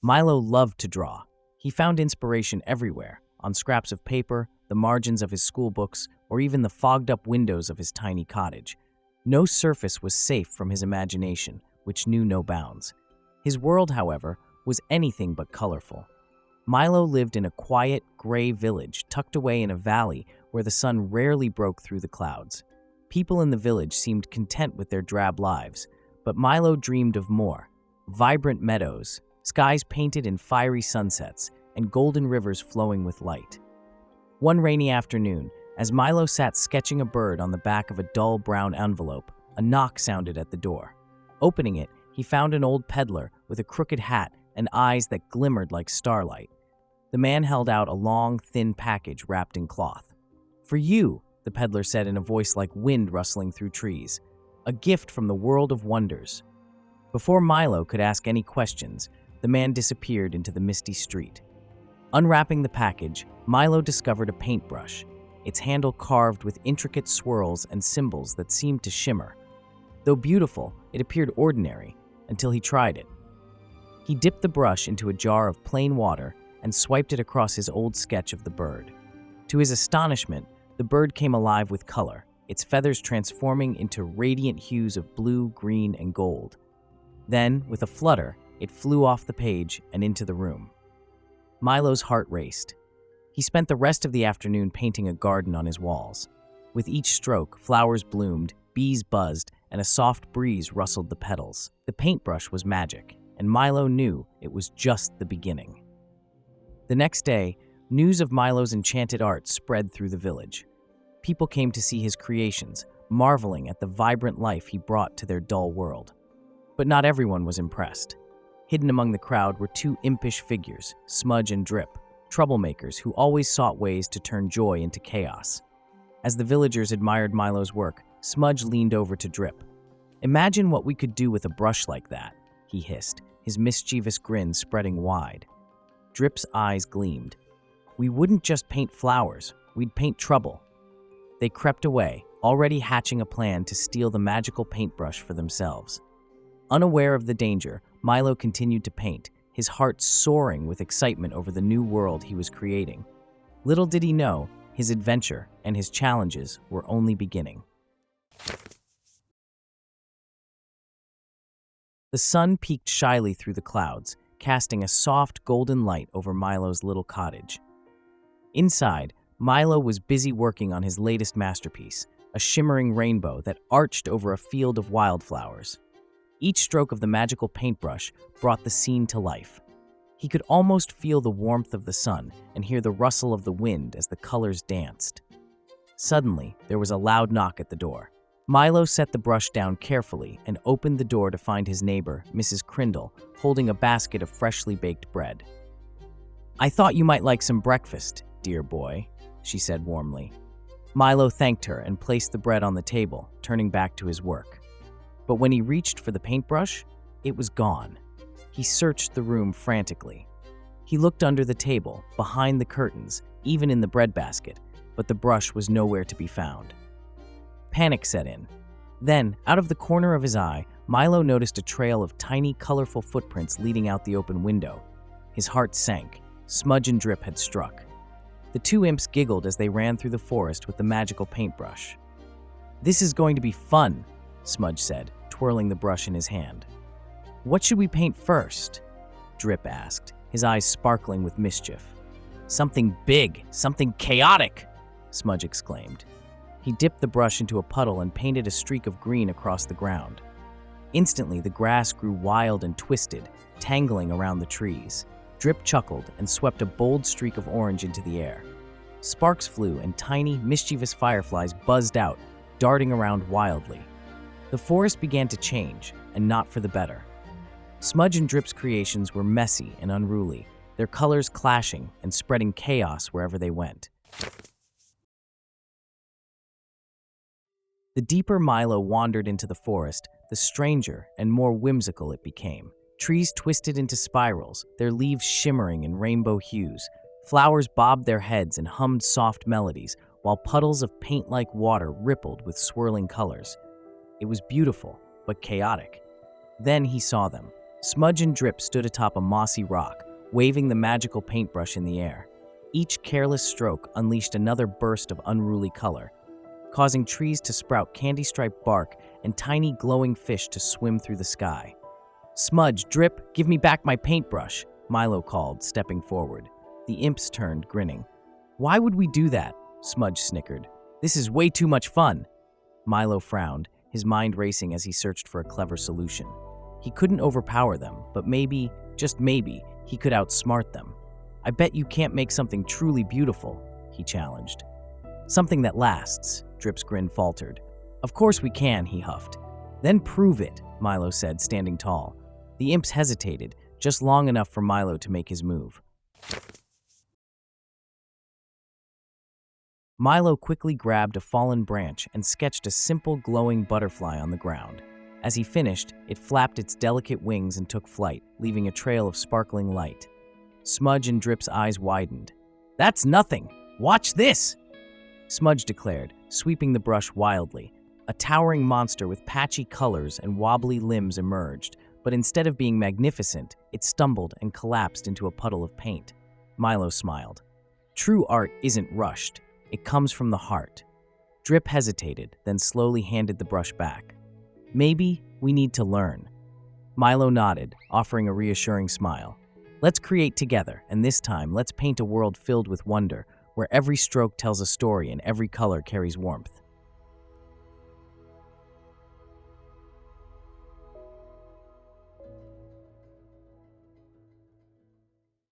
Milo loved to draw. He found inspiration everywhere, on scraps of paper, the margins of his school books, or even the fogged-up windows of his tiny cottage. No surface was safe from his imagination, which knew no bounds. His world, however, was anything but colorful. Milo lived in a quiet, gray village tucked away in a valley where the sun rarely broke through the clouds. People in the village seemed content with their drab lives, but Milo dreamed of more. Vibrant meadows, skies painted in fiery sunsets, and golden rivers flowing with light. One rainy afternoon, as Milo sat sketching a bird on the back of a dull brown envelope, a knock sounded at the door. Opening it, he found an old peddler with a crooked hat and eyes that glimmered like starlight. The man held out a long, thin package wrapped in cloth. "For you," the peddler said in a voice like wind rustling through trees. "A gift from the world of wonders." Before Milo could ask any questions, the man disappeared into the misty street. Unwrapping the package, Milo discovered a paintbrush, its handle carved with intricate swirls and symbols that seemed to shimmer. Though beautiful, it appeared ordinary until he tried it. He dipped the brush into a jar of plain water and swiped it across his old sketch of the bird. To his astonishment, the bird came alive with color, its feathers transforming into radiant hues of blue, green, and gold. Then, with a flutter, it flew off the page and into the room. Milo's heart raced. He spent the rest of the afternoon painting a garden on his walls. With each stroke, flowers bloomed, bees buzzed, and a soft breeze rustled the petals. The paintbrush was magic, and Milo knew it was just the beginning. The next day, news of Milo's enchanted art spread through the village. People came to see his creations, marveling at the vibrant life he brought to their dull world. But not everyone was impressed. Hidden among the crowd were two impish figures, Smudge and Drip, troublemakers who always sought ways to turn joy into chaos. As the villagers admired Milo's work, Smudge leaned over to Drip. "Imagine what we could do with a brush like that," he hissed, his mischievous grin spreading wide. Drip's eyes gleamed. "We wouldn't just paint flowers, we'd paint trouble." They crept away, already hatching a plan to steal the magical paintbrush for themselves. Unaware of the danger, Milo continued to paint, his heart soaring with excitement over the new world he was creating. Little did he know, his adventure and his challenges were only beginning. The sun peeked shyly through the clouds, casting a soft golden light over Milo's little cottage. Inside, Milo was busy working on his latest masterpiece, a shimmering rainbow that arched over a field of wildflowers. Each stroke of the magical paintbrush brought the scene to life. He could almost feel the warmth of the sun and hear the rustle of the wind as the colors danced. Suddenly, there was a loud knock at the door. Milo set the brush down carefully and opened the door to find his neighbor, Mrs. Crindle, holding a basket of freshly baked bread. "I thought you might like some breakfast, dear boy," she said warmly. Milo thanked her and placed the bread on the table, turning back to his work. But when he reached for the paintbrush, it was gone. He searched the room frantically. He looked under the table, behind the curtains, even in the breadbasket, but the brush was nowhere to be found. Panic set in. Then, out of the corner of his eye, Milo noticed a trail of tiny, colorful footprints leading out the open window. His heart sank. Smudge and Drip had struck. The two imps giggled as they ran through the forest with the magical paintbrush. "This is going to be fun," Smudge said, twirling the brush in his hand. "What should we paint first?" Drip asked, his eyes sparkling with mischief. "Something big, something chaotic!" Smudge exclaimed. He dipped the brush into a puddle and painted a streak of green across the ground. Instantly, the grass grew wild and twisted, tangling around the trees. Drip chuckled and swept a bold streak of orange into the air. Sparks flew and tiny, mischievous fireflies buzzed out, darting around wildly. The forest began to change, and not for the better. Smudge and Drip's creations were messy and unruly, their colors clashing and spreading chaos wherever they went. The deeper Milo wandered into the forest, the stranger and more whimsical it became. Trees twisted into spirals, their leaves shimmering in rainbow hues. Flowers bobbed their heads and hummed soft melodies, while puddles of paint-like water rippled with swirling colors. It was beautiful, but chaotic. Then he saw them, Smudge and Drip stood atop a mossy rock, waving the magical paintbrush in the air. Each careless stroke unleashed another burst of unruly color, causing trees to sprout candy-striped bark and tiny glowing fish to swim through the sky. "Smudge, Drip, give me back my paintbrush," Milo called, stepping forward. The imps turned, grinning. "Why would we do that?" Smudge snickered. "This is way too much fun." Milo frowned, his mind racing as he searched for a clever solution. He couldn't overpower them, but maybe, just maybe, he could outsmart them. "I bet you can't make something truly beautiful," he challenged. "Something that lasts," Drip's grin faltered. "Of course we can," he huffed. "Then prove it," Milo said, standing tall. The imps hesitated, just long enough for Milo to make his move. Milo quickly grabbed a fallen branch and sketched a simple glowing butterfly on the ground. As he finished, it flapped its delicate wings and took flight, leaving a trail of sparkling light. Smudge and Drip's eyes widened. "That's nothing! Watch this!" Smudge declared, sweeping the brush wildly. A towering monster with patchy colors and wobbly limbs emerged, but instead of being magnificent, it stumbled and collapsed into a puddle of paint. Milo smiled. "True art isn't rushed. It comes from the heart." Drip hesitated, then slowly handed the brush back. "Maybe we need to learn." Milo nodded, offering a reassuring smile. "Let's create together, and this time let's paint a world filled with wonder, where every stroke tells a story and every color carries warmth."